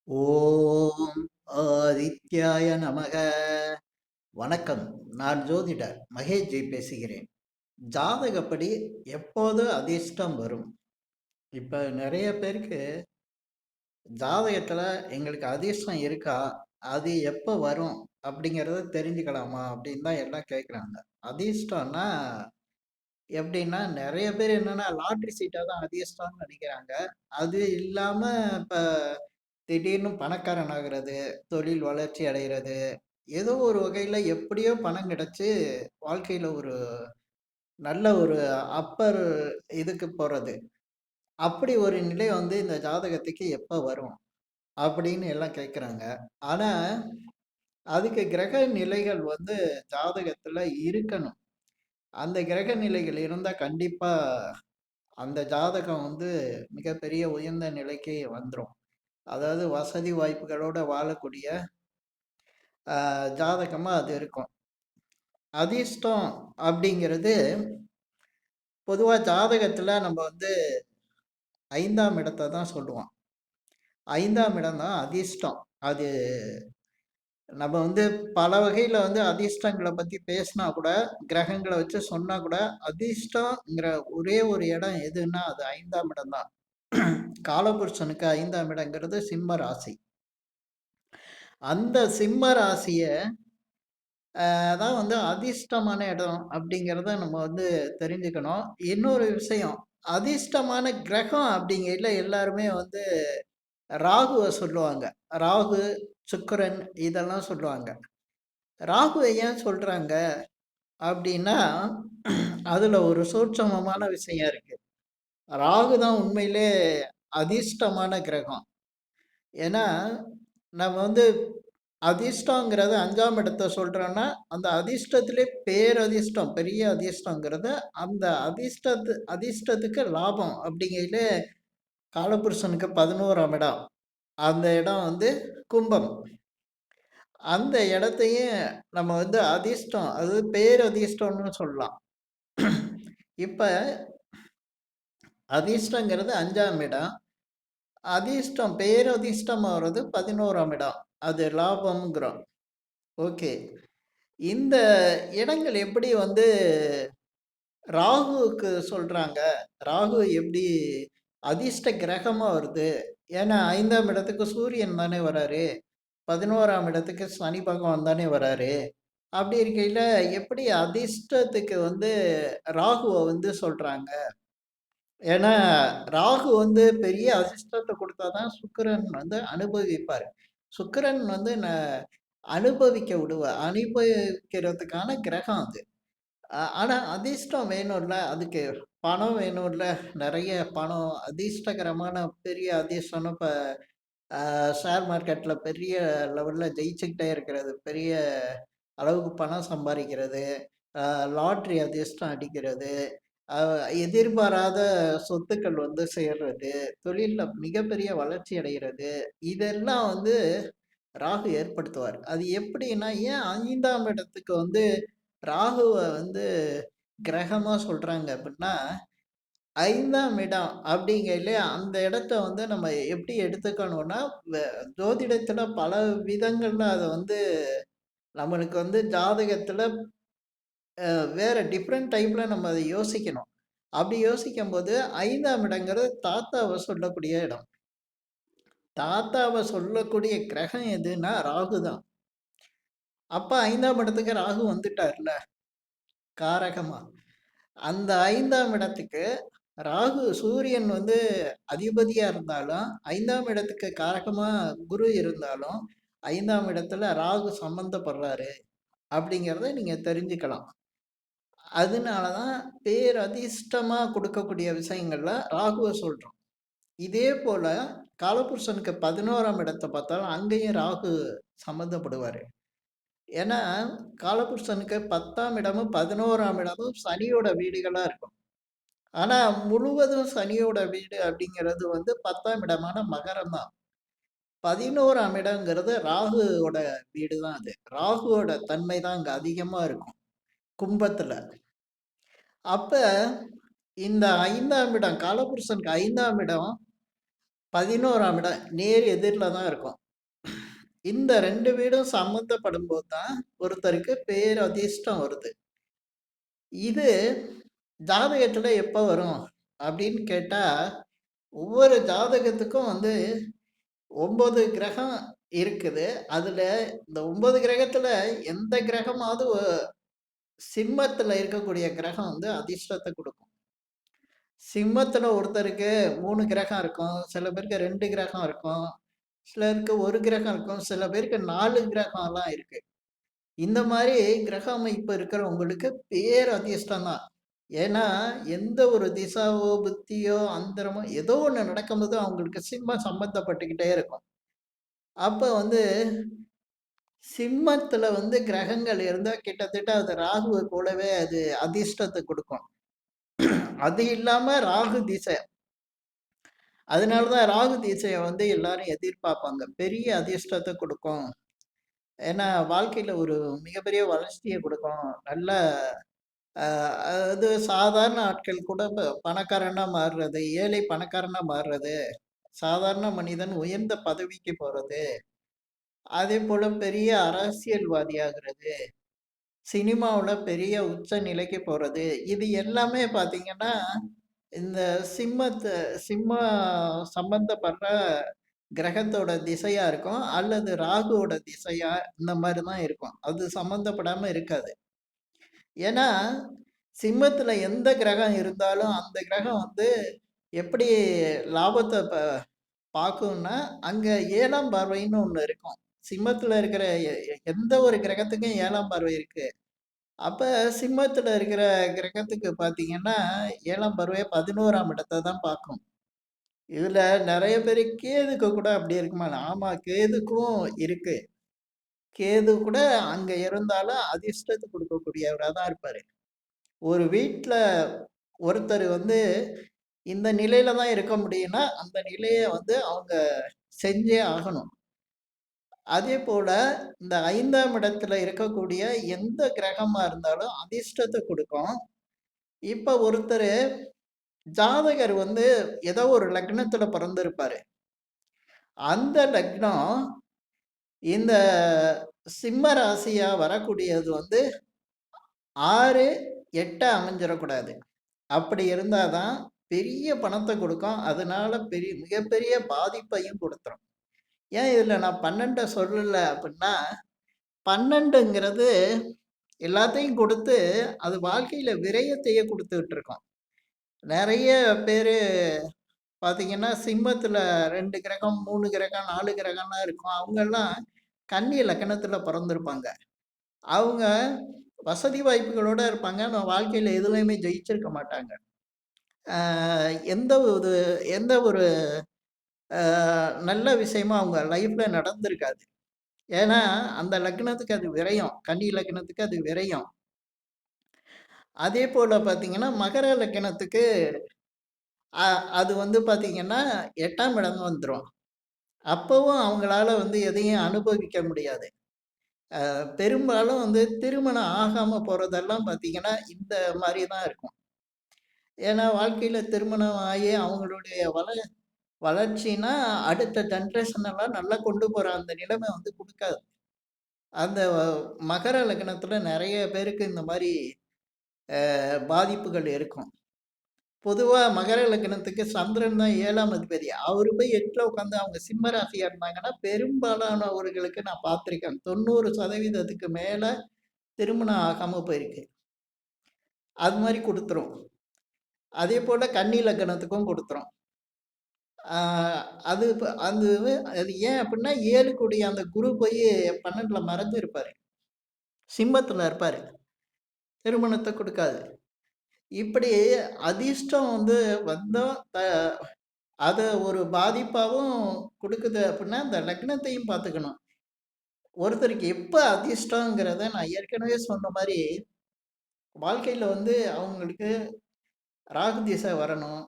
ஓம் ஆதித்யாய நமக. வணக்கம். நான் ஜோதிடர் மகேஷ்ஜி பேசுகிறேன். ஜாதகப்படி எப்போது அதிர்ஷ்டம் வரும்? இப்ப நிறைய பேருக்கு ஜாதகத்துல எங்களுக்கு அதிர்ஷ்டம் இருக்கா, அது எப்போ வரும் அப்படிங்கிறத தெரிஞ்சுக்கலாமா அப்படின்னு தான் எல்லாம் கேட்குறாங்க. அதிர்ஷ்டம்னா எப்படின்னா நிறைய பேர் என்னன்னா லாட்ரி சீட்டை தான் அதிர்ஷ்டம்னு நினைக்கிறாங்க. அது இல்லாம இப்ப திடீர்னு பணக்காரன் ஆகுறது, தொழில் வளர்ச்சி அடைகிறது, ஏதோ ஒரு வகையில எப்படியோ பணம் கிடைச்சு, வாழ்க்கையில ஒரு நல்ல ஒரு அப்பர் இதுக்கு போறது. அப்படி ஒரு நிலை வந்து இந்த ஜாதகத்துக்கு எப்ப வரும்? அப்படின்னு எல்லாம் கேட்குறாங்க. ஆனா, அதுக்கு கிரக நிலைகள் வந்து ஜாதகத்துல இருக்கணும். அந்த கிரக நிலைகள் இருந்தா கண்டிப்பா அந்த ஜாதகம் வந்து மிகப்பெரிய உயர்ந்த நிலைக்கு வந்துரும். அதாவது வசதி வாய்ப்புகளோட வாழக்கூடிய ஜாதகமா அது இருக்கும். அதிர்ஷ்டம் அப்படிங்கிறது பொதுவா ஜாதகத்துல நம்ம வந்து 5ஆம் இடத்த தான் சொல்லுவோம். 5ஆம் இடம் தான் அதிர்ஷ்டம். அது நம்ம வந்து பல வகையில வந்து அதிர்ஷ்டங்கள பத்தி பேசினா கூட, கிரகங்கள வச்சு சொன்னா கூட, அதிர்ஷ்டங்கிற ஒரே ஒரு இடம் எதுன்னா, அது 5ஆம் இடம் தான். காலபுருஷனுக்கு 5ஆம் இடங்கிறது சிம்ம ராசி. அந்த சிம்ம ராசிய தான் வந்து அதிர்ஷ்டமான இடம் அப்படிங்கிறத நம்ம வந்து தெரிஞ்சுக்கணும். இன்னொரு விஷயம், அதிர்ஷ்டமான கிரகம் அப்படிங்கைல எல்லாருமே வந்து ராகுவ சொல்லுவாங்க. ராகு, சுக்கிரன் இதெல்லாம் சொல்லுவாங்க. ராகுவ ஏன் சொல்றாங்க அப்படின்னா, அதுல ஒரு சூட்சமமான விஷயம் இருக்கு. ராகு தான் உண்மையிலே அதிர்ஷ்டமான கிரகம். ஏன்னா, நம்ம வந்து அதிர்ஷ்டங்கிறது 5ஆம் இடத்த சொல்றோம்னா, அந்த அதிர்ஷ்டத்திலே பேரதிர்ஷ்டம், பெரிய அதிர்ஷ்டங்கிறது அந்த அதிர்ஷ்டத்துக்கு லாபம் அப்படிங்கையில காலபுருஷனுக்கு 11ஆம் இடம். அந்த இடம் வந்து கும்பம். அந்த இடத்தையும் நம்ம வந்து அதிர்ஷ்டம், அது பேரதிர்ஷ்டம்னு சொல்லலாம். இப்ப அதிர்ஷ்டங்கிறது 5ஆம் இடம். அதிர்ஷ்டம், பேரதிர்ஷ்டம் வர்றது 11ஆம் இடம். அது லாபம்ங்கிறோம். ஓகே. இந்த இடங்கள் எப்படி வந்து ராகுவுக்கு சொல்றாங்க? ராகு எப்படி அதிர்ஷ்ட கிரகமா வருது? ஏன்னா 5ஆம் இடத்துக்கு சூரியன் தானே வராரு. 11ஆம் இடத்துக்கு சனி பகவான் தானே வராரு. அப்படி இருக்கையில எப்படி அதிர்ஷ்டத்துக்கு வந்து ராகுவ வந்து சொல்றாங்க? ஏன்னா ராகு வந்து பெரிய அதிர்ஷ்டத்த குடுத்தா தான் சுக்கிரன் வந்து அனுபவிப்பாரு. சுக்கிரன் வந்து அனுபவிக்க அனுபவிக்கிறதுக்கான கிரகம் அது. ஆனா அதிர்ஷ்டம் வேணும்ல. அதுக்கு பணம் வேணும்ல. நெறைய பணம் அதிர்ஷ்டகரமான பெரிய அதிர்ஷ்டம்னு இப்ப ஷேர் மார்க்கெட்ல பெரிய லெவல்ல ஜெயிச்சுக்கிட்டே இருக்கிறது. பெரிய அளவுக்கு பணம் சம்பாரிக்கிறது. அ லாட்டரி அதிர்ஷ்டம் அடிக்கிறது. அ எதிர்பாராத சொத்துக்கள் வந்து சேர்றது. தொழில்ல மிகப்பெரிய வளர்ச்சி அடைகிறது. இதெல்லாம் வந்து ராகு ஏற்படுத்துவார். அது எப்படின்னா, ஏன் 5ஆம் இடத்துக்கு வந்து ராகுவ வந்து கிரகமா சொல்றாங்க அப்படின்னா, 5ஆம் இடம் அப்படிங்கையில அந்த இடத்த வந்து நம்ம எப்படி எடுத்துக்கணும்னா, வ ஜோதிடத்துல பல விதங்கள்ல அத வந்து நம்மளுக்கு வந்து ஜாதகத்துல வேற டிஃப்ரெண்ட் டைப்ல நம்ம அத யோசிக்கணும். அப்படி யோசிக்கும்போது 5ஆம் இடங்கிறது தாத்தாவ சொல்லக்கூடிய இடம். தாத்தாவ சொல்லக்கூடிய கிரகம் எதுன்னா ராகு தான். அப்ப 5ஆம் இடத்துக்கு ராகு வந்துட்டார்ல, காரகமா. அந்த 5ஆம் இடத்துக்கு ராகு சூரியன் வந்து அதிபதியா இருந்தாலும், 5ஆம் இடத்துக்கு காரகமா குரு இருந்தாலும், 5ஆம் இடத்துல ராகு சம்மந்தப்படுறாரு அப்படிங்கிறத நீங்க தெரிஞ்சுக்கலாம். அதனால தான் பேரதிர்ஷ்டமா கொடுக்கக்கூடிய விஷயங்கள்ல ராகுவ சொல்றோம். இதே போல காலபுருஷனுக்கு 11ஆம் இடத்த பார்த்தாலும் அங்கேயும் ராகு சம்மந்தப்படுவாரு. ஏன்னா, காலபுருஷனுக்கு 10ஆம் இடமும், 11ஆம் இடமும் சனியோட வீடுகளா இருக்கும். ஆனா, முழுவதும் சனியோட வீடு அப்படிங்கிறது வந்து 10ஆம் இடமான மகரம் தான். 11ஆம் இடங்கிறது ராகுவோட வீடு தான் அது. ராகுவோட தன்மை தான் அங்க அதிகமா இருக்கும். கும்பத்துல. அப்ப இந்த 5ஆம் இடம் காலபுருஷனுக்கு 5ஆம் இடம் 11ஆம் இடம் நேர் எதிர்ல தான் இருக்கும். இந்த 2 வீடும் சம்மந்தப்படும்போது தான் ஒருத்தருக்கு பேரதிர்ஷ்டம் வருது. இது ஜாதகத்துல எப்ப வரும் அப்படின்னு கேட்டா, ஒவ்வொரு ஜாதகத்துக்கும் வந்து 9 கிரகம் இருக்குது. அதுல இந்த 9 கிரகத்துல எந்த கிரகமாவது சிம்மத்துல இருக்கக்கூடிய கிரகம் வந்து அதிர்ஷ்டத்த குடுக்கும். சிம்மத்துல ஒருத்தருக்கு 3 கிரகம் இருக்கும். சில பேருக்கு 2 கிரகம் இருக்கும். சிலருக்கு 1 கிரகம் இருக்கும். சில பேருக்கு 4 கிரகம்லாம் இருக்கு. இந்த மாரி கிரக அமைப்பு இருக்கிறவங்களுக்கு பேரதிர்ஷ்டம் தான். ஏன்னா, எந்த ஒரு திசாவோ, புத்தியோ, அந்தரமோ ஏதோ ஒண்ணு நடக்கும்போது அவங்களுக்கு சிம்மம் சம்மந்தப்பட்டுக்கிட்டே இருக்கும். அப்ப வந்து சிம்மத்துல வந்து கிரகங்கள் இருந்தா கிட்டத்தட்ட அது ராகுவ போலவே அது அதிர்ஷ்டத்த குடுக்கும். அது இல்லாம ராகு திசை. அதனால தான் ராகு திசைய வந்து எல்லாரும் எதிர்பார்ப்பாங்க. பெரிய அதிர்ஷ்டத்த குடுக்கும். ஏன்னா, வாழ்க்கையில ஒரு மிகப்பெரிய வளர்ச்சிய குடுக்கும். நல்ல அ அது சாதாரண ஆட்கள் கூட பணக்காரனா மாறுறது, ஏழை பணக்காரனா மாறுறது, சாதாரண மனிதன் உயர்ந்த பதவிக்கு போறது, அதேபோல பெரிய அரசியல்வாதி ஆகுறது, சினிமாவுல பெரிய உச்ச நிலைக்கு போறது. இது எல்லாமே பார்த்தீங்கன்னா, இந்த சிம்மத்த சிம்மம் சம்பந்தப்பட்ட கிரகத்தோட திசையா இருக்கும். அல்லது ராகுவோட திசையா இந்த மாரி தான் இருக்கும். அது சம்மந்தப்படாம இருக்காது. ஏன்னா, சிம்மத்துல எந்த கிரகம் இருந்தாலும், அந்த கிரகம் வந்து எப்படி லாபத்த பாக்கும்னா, அங்க 7ஆம் பார்வைன்னு ஒண்ணு இருக்கும். சிம்மத்துல இருக்கிற எந்த ஒரு கிரகத்துக்கும் 7ஆம் பார்வை இருக்கு. அப்ப சிம்மத்துல இருக்கிற கிரகத்துக்கு பாத்தீங்கன்னா, 7ஆம் பார்வை 11ஆம் இடத்த தான் பாக்கும். இதுல நெறைய பேரு கேதுக்கு கூட அப்படி இருக்குமா? ஆமா, கேதுக்கும் இருக்கு. கேது கூட அங்க இருந்தாலும் அதிர்ஷ்டத்த குடுக்கக்கூடியவரா தான் இருப்பாரு. ஒரு வீட்ல ஒருத்தர் வந்து இந்த நிலையில தான் இருக்க முடியும்னா, அந்த நிலைய வந்து அவங்க செஞ்சே ஆகணும். அதேபோல இந்த 5ஆம் இடத்துல இருக்கக்கூடிய எந்த கிரகமா இருந்தாலும் அதிர்ஷ்டத்த குடுக்கும். இப்ப ஒருத்தரு ஜாதகர் வந்து ஏதோ ஒரு லக்னத்துல பொறந்திருப்பாரு. அந்த லக்னம் இந்த சிம்ம ராசியா வரக்கூடியது வந்து 6, 8 அமைஞ்சிறக்கூடாது. அப்படி இருந்தா தான் பெரிய பணத்த குடுக்கும். அதனால மிகப்பெரிய பாதிப்பையும் குடுத்துரும். ஏன் இதுல நான் 12 சொல்லல அப்டின்னா, 12ங்கிறது எல்லாத்தையும் குடுத்து, அது வாழ்க்கையில விரயத்தையே குடுத்துட்டு இருக்கும். நெறைய பேரு பாத்தீங்கன்னா, சிம்மத்துல 2 கிரகம், 3 கிரகம், 4 கிரகம்லாம் இருக்கும். அவங்கலாம் கன்னி லக்னத்துல பொறந்திருப்பாங்க. அவங்க வசதி வாய்ப்புகளோட இருப்பாங்க. ஆனா வாழ்க்கையில எதுலயுமே ஜெயிச்சிருக்க மாட்டாங்க. அ எந்த ஒரு எந்த ஒரு அ நல்ல விஷயமும் அவங்க லைஃப்ல நடந்திருக்காது. ஏன்னா, அந்த லக்னத்துக்கு அது விரயம். கன்னி லக்னத்துக்கு அது விரயம். அதேபோல பார்த்தீங்கன்னா, மகர லக்னத்துக்கு அ அது வந்து பார்த்தீங்கன்னா, 8ஆம் இடம் வந்துரும். அப்பவும் அவங்களால வந்து எதையும் அனுபவிக்க முடியாது. பெரும்பாலும் வந்து திருமணம் ஆகாம போறதெல்லாம் பார்த்தீங்கன்னா, இந்த மாரி தான் இருக்கும். ஏன்னா, வாழ்க்கையில திருமணம் ஆகி அவங்களுடைய வளர்ச்சின்னா, அடுத்த ஜெனரேஷன் எல்லாம் நல்லா கொண்டு போற அந்த நிலைமை வந்து குடுக்காது. அந்த மகர லக்னத்துல நெறைய பேருக்கு இந்த மாரி பாதிப்புகள் இருக்கும். பொதுவா மகர லக்னத்துக்கு சந்திரன் தான் 7ஆம் அதிபதி. அவரு போய் 8ல உட்காந்து அவங்க சிம்ம ராசியா இருந்தாங்கன்னா, பெரும்பாலானவர்களுக்கு நான் பார்த்துருக்கேன். 90% மேல திருமணம் ஆகாம போயிருக்கு. அது மாரி குடுத்துரும். அதேபோல கன்னி லக்னத்துக்கும் குடுத்துரும். ஆ அது ஏன் அப்டின்னா 7 கூடிய அந்த குரு போய் 12ல மறைஞ்சு இருப்பாரு. சிம்மத்துல இருப்பாரு. திருமணத்த குடுக்காது. இப்படி அதிர்ஷ்டம் வந்து வந்தா அத ஒரு பாதிப்பாவும் குடுக்குது அப்டின்னா, அந்த லக்னத்தையும் பார்த்துக்கணும். ஒருத்தருக்கு எப்ப அதிர்ஷ்டங்கிறத நான் ஏற்கனவே சொன்ன மாரி, வாழ்க்கையில வந்து அவங்களுக்கு ராகு திசை வரணும்.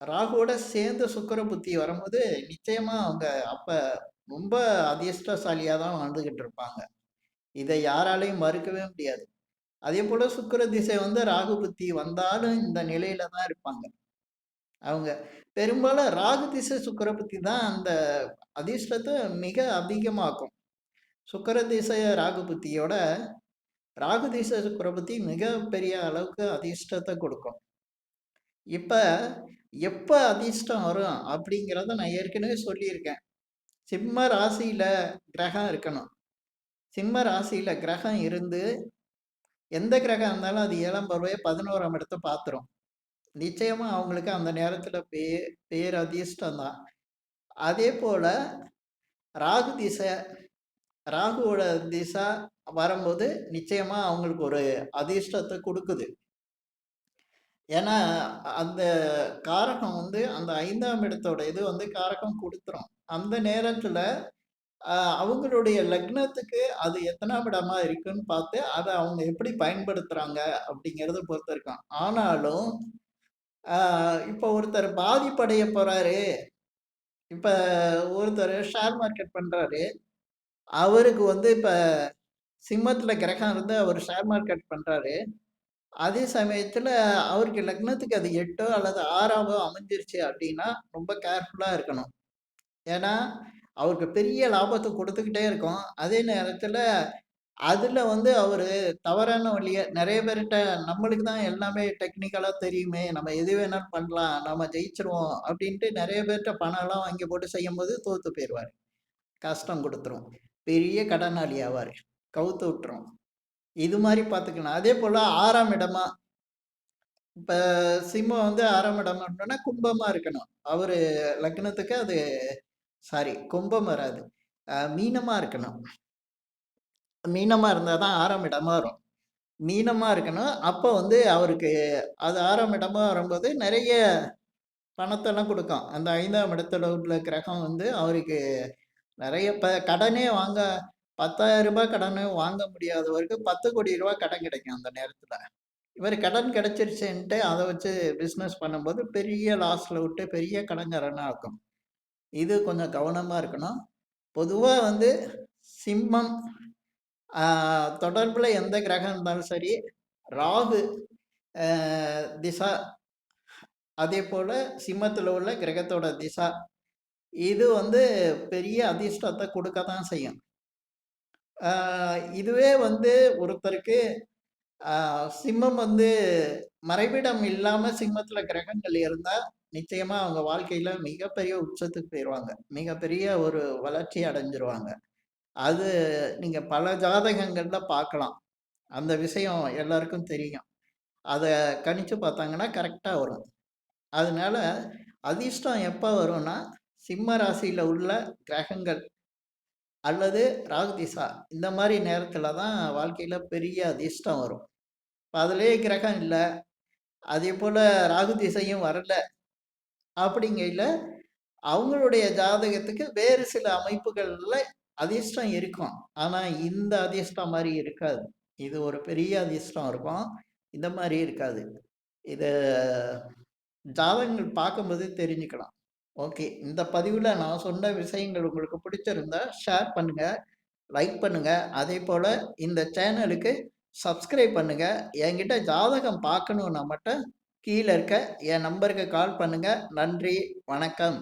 ராகுவோட சேர்ந்து சுக்கிர புத்தி வரும்போது, நிச்சயமா அவங்க அப்ப ரொம்ப அதிர்ஷ்டசாலியா தான் வாழ்ந்துகிட்டு இருப்பாங்க. இத யாராலயும் மறுக்கவே முடியாது. அதேபோல சுக்கிர திசை வந்து ராகு புத்தி வந்தாலும் இந்த நிலையில தான் இருப்பாங்க. அவங்க பெரும்பாலும் ராகு திசை சுக்கிர புத்தி தான் அந்த அதிர்ஷ்டத்தை மிக அதிகமாக்கும். சுக்கிர திசை ராகு புத்தியோட ராகு திசை சுக்கிர புத்தி மிக பெரிய அளவுக்கு அதிர்ஷ்டத்தை கொடுக்கும். இப்ப எப்ப அதிர்ஷ்டம் வரும் அப்படிங்கிறத நான் ஏற்கனவே சொல்லியிருக்கேன். சிம்ம ராசியில கிரகம் இருக்கணும். சிம்ம ராசியில கிரகம் இருந்து எந்த கிரகம் இருந்தாலும் அது 7ஆம் பார்வைய 11ஆம் இடத்த பார்த்துரும். நிச்சயமா அவங்களுக்கு அந்த நேரத்துல பேரதிர்ஷ்டம் தான். அதே போல ராகு திசை ராகுவோட திசை வரும்போது நிச்சயமா அவங்களுக்கு ஒரு அதிர்ஷ்டத்தை குடுக்குது. ஏன்னா, அந்த காரகம் வந்து அந்த 5ஆம் இடத்தோட இது வந்து காரகம் குடுத்துரும். அந்த நேரத்துல அவங்களுடைய லக்னத்துக்கு அது எத்தனாம் இடமா இருக்குன்னு பார்த்து, அத அவங்க எப்படி பயன்படுத்துறாங்க அப்படிங்கிறத பொறுத்து இருக்கும். ஆனாலும், அ இப்ப ஒருத்தர் பாதிப்படைய போறாரு. இப்ப ஒருத்தர் ஷேர் மார்க்கெட் பண்றாரு. அவருக்கு வந்து இப்ப சிம்மத்துல கிரகம் இருந்து அவர் ஷேர் மார்க்கெட் பண்றாரு. அதே சமயத்துல அவருக்கு லக்னத்துக்கு அது 8ஓ அல்லது 6ஆவோ அமைஞ்சிருச்சு அப்படின்னா, ரொம்ப கேர்ஃபுல்லா இருக்கணும். ஏன்னா, அவருக்கு பெரிய லாபத்த குடுத்துக்கிட்டே இருக்கும். அதே நேரத்துல அதுல வந்து அவரு தவறான வழிய நெறைய பேர்ட்ட நம்மளுக்கு தான் எல்லாமே டெக்னிக்கலா தெரியுமே! நம்ம எது வேணாலும் பண்ணலாம். நம்ம ஜெயிச்சுருவோம் அப்டின்ட்டு நெறைய பேர்ட்ட பணம்லாம் வாங்கி போட்டு செய்யும்போது தோத்து போயிருவாரு. கஷ்டம் குடுத்துரும். பெரிய கடனாளி ஆவாரு. கவுத்து விட்டுரும். இது மாரி பார்த்துக்கணும். அதேபோல 6ஆம் இடமா இப்ப சிம்மம் வந்து 6ஆம் இடம் அப்டின்னா கும்பமா இருக்கணும். அவரு லக்னத்துக்கு அது சாரி கும்பம் வராது. மீனமா இருக்கணும். மீனமா இருந்தா தான் 6ஆம் இடமா வரும். மீனமா இருக்கணும். அப்ப வந்து அவருக்கு அது 6ஆம் இடமா வரும்போது நெறைய பணத்தெல்லாம் குடுக்கும். அந்த 5ஆம் இடத்துல உள்ள கிரகம் வந்து அவருக்கு நெறைய கடனே வாங்க ரூ. 10,000 கடனே வாங்க முடியாதவருக்கு ரூ. 10,00,00,000 கடன் கிடைக்கும் அந்த நேரத்துல. இவரு கடன் கிடைச்சிருச்சுன்ட்டு அத வச்சு பிசினஸ் பண்ணும்போது பெரிய லாஸ்ல விட்டு பெரிய கடன்காரனா ஆக்கும். இது கொஞ்சம் கவனமா இருக்கணும். பொதுவா வந்து சிம்மம் ஆ தொடர்புல எந்த கிரகம் இருந்தாலும் சரி, ராகு அ திசா, அதேபோல சிம்மத்தில உள்ள கிரகத்தோட திசா, இது வந்து பெரிய அதிர்ஷ்டத்த குடுக்க தான் செய்யும். ஆ இதுவே வந்து ஒருத்தருக்கு ஆ சிம்மம் வந்து மறைவிடம் இல்லாம சிம்மத்தில கிரகங்கள் இருந்தா, நிச்சயமா அவங்க வாழ்க்கையில மிகப்பெரிய உச்சத்துக்கு போயிருவாங்க. மிகப்பெரிய ஒரு வளர்ச்சி அடைஞ்சிருவாங்க. அது நீங்க பல ஜாதகங்கள்ல பார்க்கலாம். அந்த விஷயம் எல்லாருக்கும் தெரியும். அத கணிச்சு பார்த்தாங்கன்னா கரெக்ட்டா வரும். அதனால அதிர்ஷ்டம் எப்ப வரும்னா, சிம்ம ராசியில உள்ள கிரகங்கள் அல்லது ராகு திசா இந்த மாரி நேரத்தில தான் வாழ்க்கையில பெரிய அதிர்ஷ்டம் வரும். இப்ப அதிலேயே கிரகம் இல்ல, அதேபோல ராகு திசையும் வரல அப்படிங்கையில, அவங்களுடைய ஜாதகத்துக்கு வேறு சில அமைப்புகள்ல அதிர்ஷ்டம் இருக்கும். ஆனா இந்த அதிர்ஷ்டம் மாரி இருக்காது. இது ஒரு பெரிய அதிர்ஷ்டம் இருக்கும். இந்த மாரி இருக்காது. இத ஜாதகங்கள் பார்க்கும்போது தெரிஞ்சுக்கலாம். ஓகே. இந்த பதிவுல நான் சொன்ன விஷயங்கள் உங்களுக்கு பிடிச்சிருந்தா ஷேர் பண்ணுங்க, லைக் பண்ணுங்க. அதேபோல இந்த சேனலுக்கு சப்ஸ்கிரைப் பண்ணுங்க. என்கிட்ட ஜாதகம் பார்க்கணும்னா மட்டும் கீழ இருக்க என் நம்பருக்கு கால் பண்ணுங்க. நன்றி, வணக்கம்.